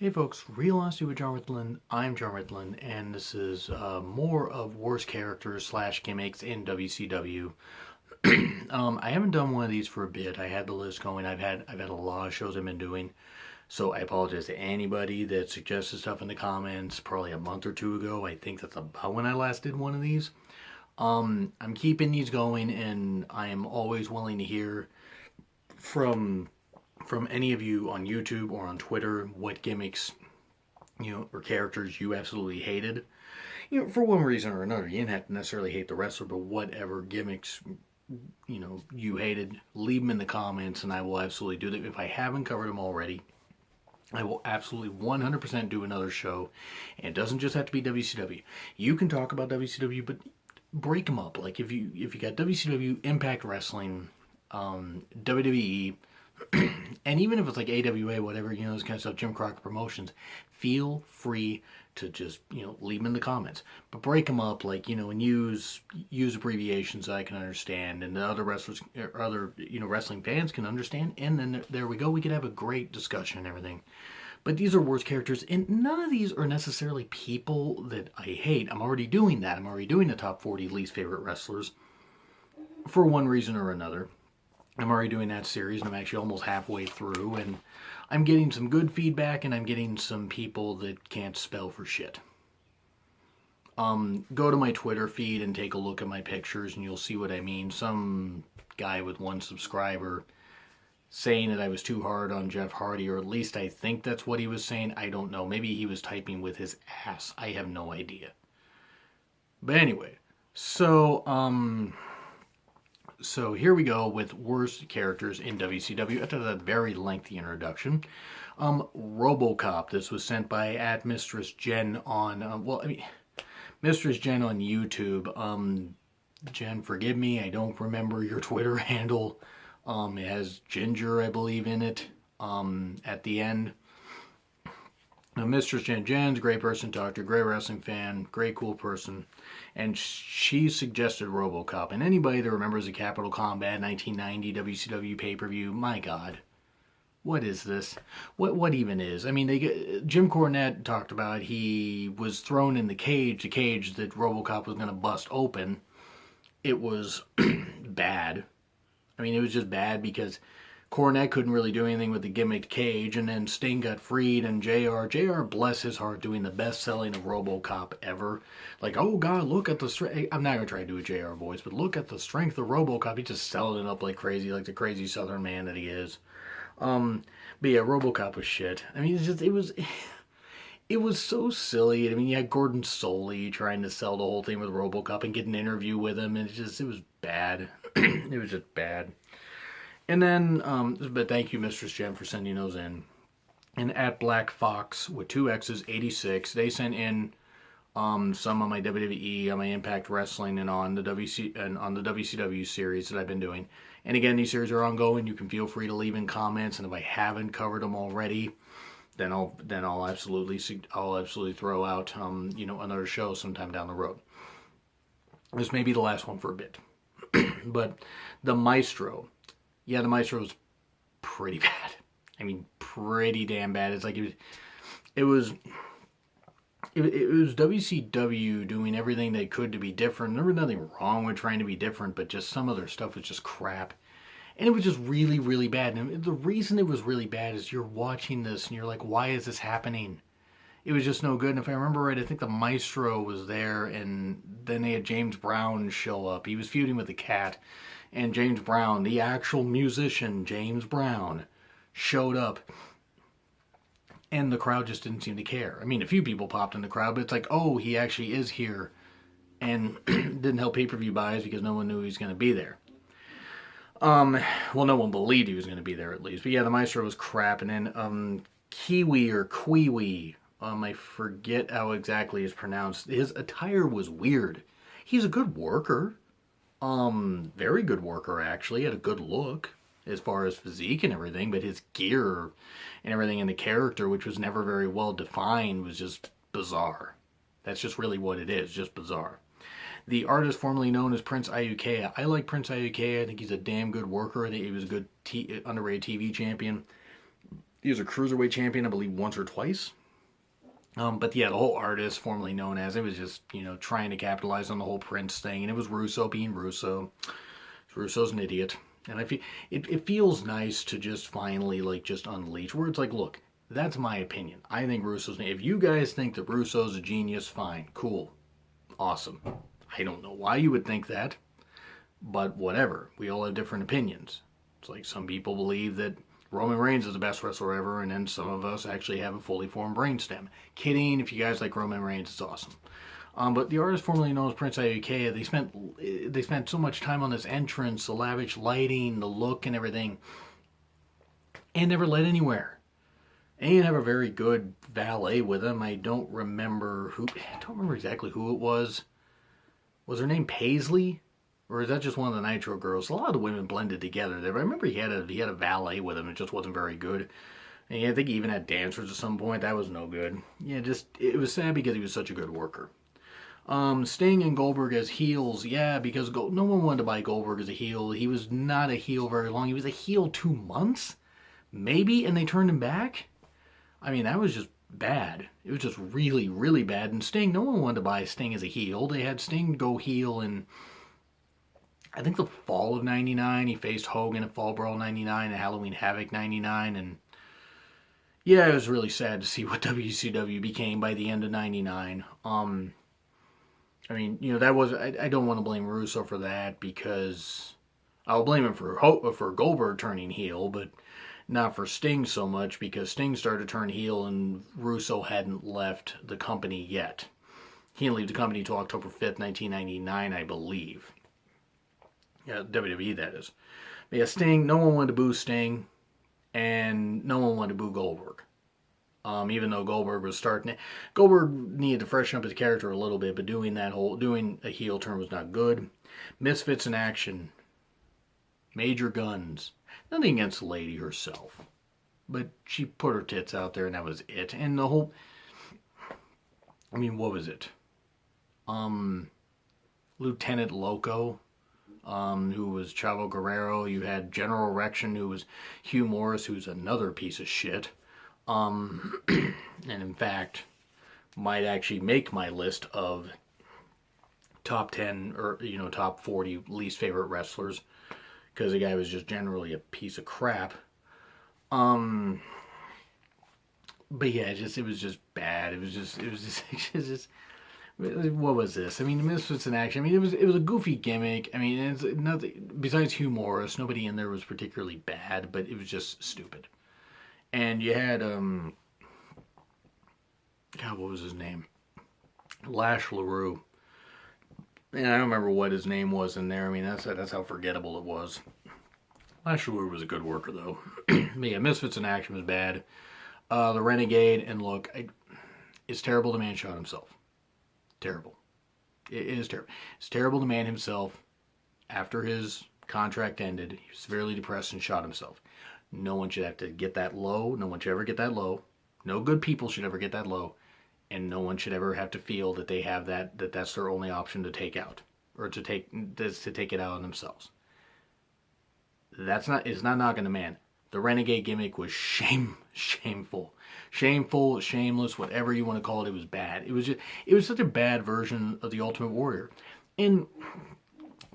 Hey folks, Real Honesty with John Ritlin. I'm John Ritlin, and this is more of worst characters slash gimmicks in WCW. I haven't done one of these for a bit. I had the list going. I've had a lot of shows I've been doing, so I apologize to anybody that suggested stuff in the comments. Probably a month or two ago. I think that's about when I last did one of these. I'm keeping these going, and I am always willing to hear from any of you on YouTube or on Twitter what gimmicks, or characters you absolutely hated. For one reason or another. You didn't have to necessarily hate the wrestler, but whatever gimmicks, you hated, leave them in the comments and I will absolutely do that. If I haven't covered them already, I will absolutely 100% do another show. And it doesn't just have to be WCW. You can talk about WCW, but break them up. Like if you got WCW, Impact Wrestling, WWE, and even if it's like AWA, whatever, this kind of stuff, Jim Crockett Promotions, feel free to just, leave them in the comments. But break them up, like, and use abbreviations that I can understand and the other wrestlers, or other, wrestling fans can understand. And then there we go. We could have a great discussion and everything. But these are worst characters, and none of these are necessarily people that I hate. I'm already doing that. I'm already doing the top 40 least favorite wrestlers for one reason or another. I'm already doing that series, and I'm actually almost halfway through, and I'm getting some good feedback, and I'm getting some people that can't spell for shit. Go to my Twitter feed and take a look at my pictures, and you'll see what I mean. Some guy with one subscriber saying that I was too hard on Jeff Hardy, or at least I think that's what he was saying. I don't know. Maybe he was typing with his ass. I have no idea. But anyway, So here we go with worst characters in WCW after that very lengthy introduction. Robocop. This was sent by @MistressJen on, Mistress Jen on YouTube. Jen, forgive me, I don't remember your Twitter handle. It has Ginger, I believe, in it at the end. Now, Mistress Jen's a great person to talk to, great wrestling fan, great cool person, and she suggested Robocop. And anybody that remembers the Capital Combat 1990 WCW pay-per-view, my God, what is this? What even is? I mean, Jim Cornette talked about he was thrown in the cage that Robocop was going to bust open. It was bad. I mean, it was just bad because Cornette couldn't really do anything with the gimmicked cage, and then Sting got freed, and JR, bless his heart, doing the best selling of Robocop ever. Like, oh God, look at the strength. I'm not going to try to do a JR voice, but look at the strength of Robocop. He's just selling it up like crazy, like the crazy Southern man that he is. But yeah, Robocop was shit. I mean, it was so silly. I mean, you had Gordon Soley trying to sell the whole thing with Robocop and get an interview with him, and it was bad. It was just bad. And then, but thank you, Mistress Jen, for sending those in. And @Black Fox with 2 X's 86, they sent in some on my WWE, on my Impact Wrestling, and on the WCW series that I've been doing. And again, these series are ongoing. You can feel free to leave in comments, and if I haven't covered them already, then I'll absolutely throw out another show sometime down the road. This may be the last one for a bit, but the Maestro. Yeah, the Maestro was pretty bad. I mean, pretty damn bad. It's like it was WCW doing everything they could to be different. There was nothing wrong with trying to be different, but just some of their stuff was just crap. And it was just really, really bad. And the reason it was really bad is you're watching this and you're like, why is this happening? It was just no good. And if I remember right, I think the Maestro was there, and then they had James Brown show up. He was feuding with the Cat. And James Brown, the actual musician, James Brown, showed up. And the crowd just didn't seem to care. I mean, a few people popped in the crowd, but it's like, oh, he actually is here. And didn't help pay-per-view buys because no one knew he was going to be there. Well, no one believed he was going to be there, at least. But yeah, the Maestro was crap. And then Kiwi, I forget how exactly it's pronounced. His attire was weird. He's a good worker. Very good worker, actually. Had a good look as far as physique and everything, but his gear and everything in the character, which was never very well defined, was just bizarre. That's just really what it is, just bizarre. The artist formerly known as Prince Iukea. I like Prince Iukea. I think he's a damn good worker. I think he was a good underrated TV champion. He was a cruiserweight champion, I believe, once or twice. But yeah, the whole artist, formerly known as, it was just, trying to capitalize on the whole Prince thing, and it was Russo being Russo. Russo's an idiot. And I feel it feels nice to just finally just unleash. Where it's like, look, that's my opinion. I think Russo's. If you guys think that Russo's a genius, fine, cool, awesome. I don't know why you would think that, but whatever. We all have different opinions. It's like some people believe that Roman Reigns is the best wrestler ever, and then some of us actually have a fully formed brainstem. Kidding. If you guys like Roman Reigns, it's awesome. But the artist formerly known as Prince Iukea, they spent so much time on this entrance, the lavish lighting, the look, and everything, and never led anywhere. And he didn't have a very good valet with him. I don't remember exactly who it was. Was her name Paisley? Or is that just one of the Nitro Girls? A lot of the women blended together there. But I remember he had a valet with him. It just wasn't very good. And I think he even had dancers at some point. That was no good. Yeah, it was sad because he was such a good worker. Sting and Goldberg as heels. Yeah, because no one wanted to buy Goldberg as a heel. He was not a heel very long. He was a heel 2 months, maybe, and they turned him back. I mean, that was just bad. It was just really, really bad. And Sting, no one wanted to buy Sting as a heel. They had Sting go heel in, I think, the fall of 99. He faced Hogan at Fall Brawl 99 and Halloween Havoc 99. And yeah, it was really sad to see what WCW became by the end of 99. I mean, that was, I don't want to blame Russo for that, because I'll blame him for Goldberg turning heel, but not for Sting so much, because Sting started to turn heel and Russo hadn't left the company yet. He didn't leave the company until October 5th, 1999, I believe. Yeah, WWE, that is. But yeah, Sting, no one wanted to boo Sting, and no one wanted to boo Goldberg. Even though Goldberg needed to freshen up his character a little bit, but doing a heel turn was not good. Misfits in action. Major guns. Nothing against the lady herself, but she put her tits out there and that was it. And the whole, what was it? Lieutenant Loco, who was Chavo Guerrero. You had General Erection, who was Hugh Morris, who's another piece of shit. And in fact, might actually make my list of top 10 or, top 40 least favorite wrestlers, because the guy was just generally a piece of crap. But yeah, it was just bad. It was just what was this? The Misfits in action. It was a goofy gimmick. It's nothing besides Hugh Morris. Nobody in there was particularly bad, but it was just stupid. And you had, God, what was his name? Lash LaRue. And I don't remember what his name was in there. That's how forgettable it was. Lash LaRue was a good worker, though. But yeah, Misfits in action was bad. The Renegade, and look, it's terrible the man shot himself. Terrible. It is terrible. It's terrible the man himself, after his contract ended, he was severely depressed and shot himself. No one should have to get that low. No one should ever get that low. No good people should ever get that low. And no one should ever have to feel that they have that's their only option to take out. Or to take it out on themselves. It's not knocking the man. The Renegade gimmick was shameful. Shameful, shameless, whatever you want to call it, it was bad. It was such a bad version of the Ultimate Warrior. And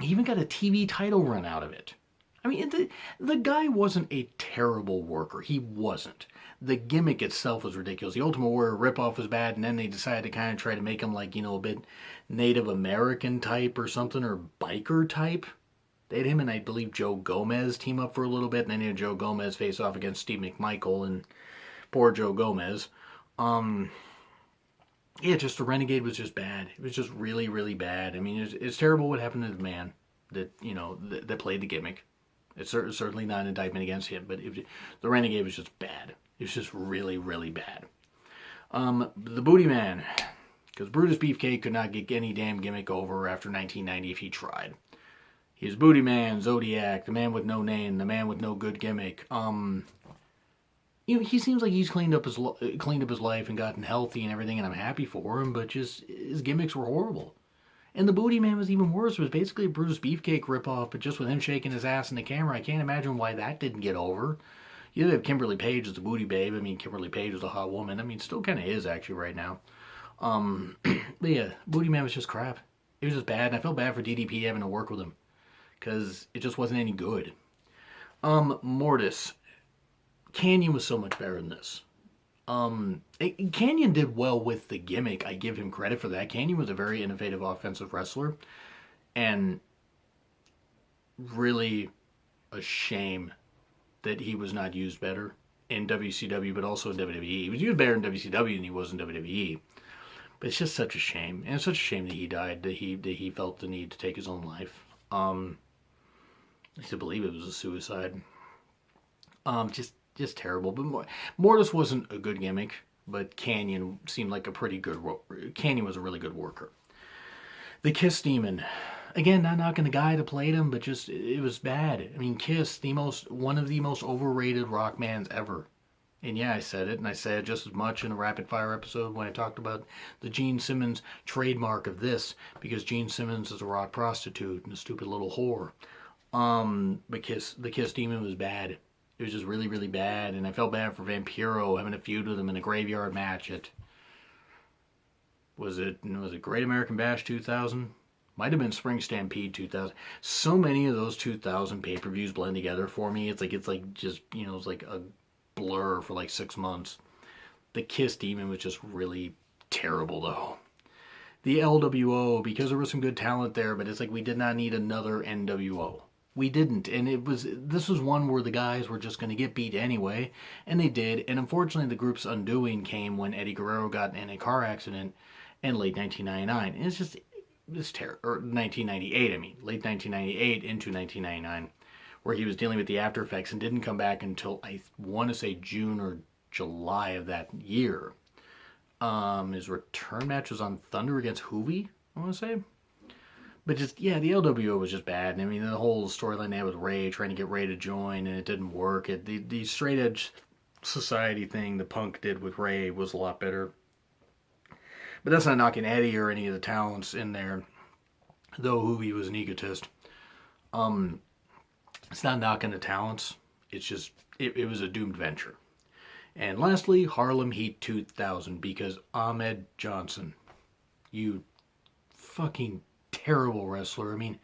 he even got a TV title run out of it. The guy wasn't a terrible worker. He wasn't. The gimmick itself was ridiculous. The Ultimate Warrior ripoff was bad, and then they decided to kind of try to make him a bit Native American type or something, or biker type. They had him and I believe Joe Gomez team up for a little bit, and then they had Joe Gomez face off against Steve McMichael, and poor Joe Gomez. Just the Renegade was just bad. It was just really, really bad. It's terrible what happened to the man that played the gimmick. It's certainly not an indictment against him, but the Renegade was just bad. It was just really, really bad. The Booty Man, because Brutus Beefcake could not get any damn gimmick over after 1990 if he tried. He was Booty Man, Zodiac, the man with no name, the man with no good gimmick. He seems like he's cleaned up his life and gotten healthy and everything, and I'm happy for him, but just his gimmicks were horrible. And the Booty Man was even worse. It was basically a Brutus Beefcake ripoff, but just with him shaking his ass in the camera. I can't imagine why that didn't get over. You have Kimberly Page as the booty babe. I mean, Kimberly Page was a hot woman. I mean, still kind of is actually right now. But yeah, Booty Man was just crap. It was just bad, and I felt bad for DDP having to work with him because it just wasn't any good. Mortis. Canyon was so much better than this. Canyon did well with the gimmick. I give him credit for that. Canyon was a very innovative offensive wrestler, and really a shame that he was not used better in WCW, but also in WWE. He was used better in WCW than he was in WWE. But it's just such a shame, and it's such a shame that he died. That he felt the need to take his own life. I used to believe it was a suicide. Just terrible. But Mortis wasn't a good gimmick, but Canyon seemed like a pretty good. Canyon was a really good worker. The Kiss Demon, again, not knocking the guy that played him, but just it was bad. I mean, Kiss, one of the most overrated rock bands ever. And yeah, I said it, and I said it just as much in a rapid fire episode when I talked about the Gene Simmons trademark of this, because Gene Simmons is a rock prostitute and a stupid little whore. But the Kiss Demon was bad. It was just really, really bad, and I felt bad for Vampiro having a feud with him in a graveyard match at, was it Great American Bash 2000? Might have been Spring Stampede 2000. So many of those 2000 pay-per-views blend together for me. It's like just, it's like a blur for like 6 months. The Kiss Demon was just really terrible, though. The LWO, because there was some good talent there, but it's like we did not need another NWO. We didn't, and this was one where the guys were just going to get beat anyway, and they did, and unfortunately the group's undoing came when Eddie Guerrero got in a car accident in late 1999. And it's terrible, or 1998, I mean, late 1998 into 1999, where he was dealing with the after effects and didn't come back until, I want to say, June or July of that year. His return match was on Thunder against Hoovy, I want to say. But just, yeah, the LWO was just bad. I mean, the whole storyline they had with Ray, trying to get Ray to join, and it didn't work. The straight edge society thing the Punk did with Ray was a lot better. But that's not knocking Eddie or any of the talents in there, though Hoovy was an egotist. It's not knocking the talents. It's just, it was a doomed venture. And lastly, Harlem Heat 2000, because Ahmed Johnson, you fucking terrible wrestler. I mean,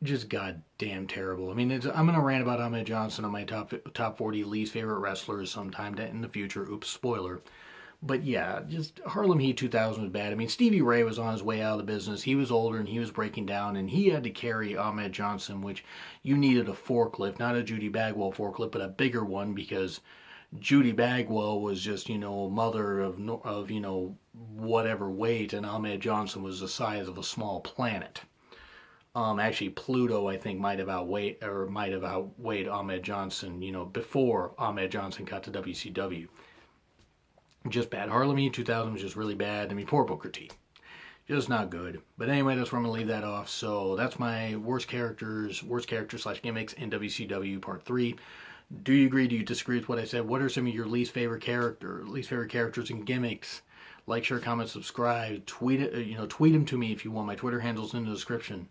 just goddamn terrible. I mean, I'm going to rant about Ahmed Johnson on my top 40 least favorite wrestlers sometime in the future. Oops, spoiler. But yeah, just Harlem Heat 2000 was bad. I mean, Stevie Ray was on his way out of the business. He was older and he was breaking down, and he had to carry Ahmed Johnson, which you needed a forklift, not a Judy Bagwell forklift, but a bigger one, because Judy Bagwell was just, mother of whatever weight, and Ahmed Johnson was the size of a small planet. Actually, Pluto, I think, might have outweighed Ahmed Johnson, before Ahmed Johnson got to WCW. Just bad. Harlem Heat 2000 was just really bad. I mean, poor Booker T. Just not good. But anyway, that's where I'm going to leave that off. So that's my worst characters / gimmicks in WCW Part 3. Do you agree? Do you disagree with what I said? What are some of your least favorite characters and gimmicks? Like, share, comment, subscribe. Tweet them to me if you want. My Twitter handle's in the description.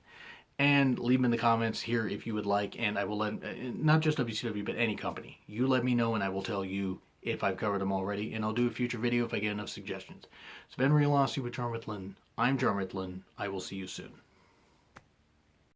And leave them in the comments here if you would like. And I will not just WCW, but any company. You let me know and I will tell you if I've covered them already. And I'll do a future video if I get enough suggestions. It's been Real Honesty with John Ritlin. I'm John Ritlin. I will see you soon.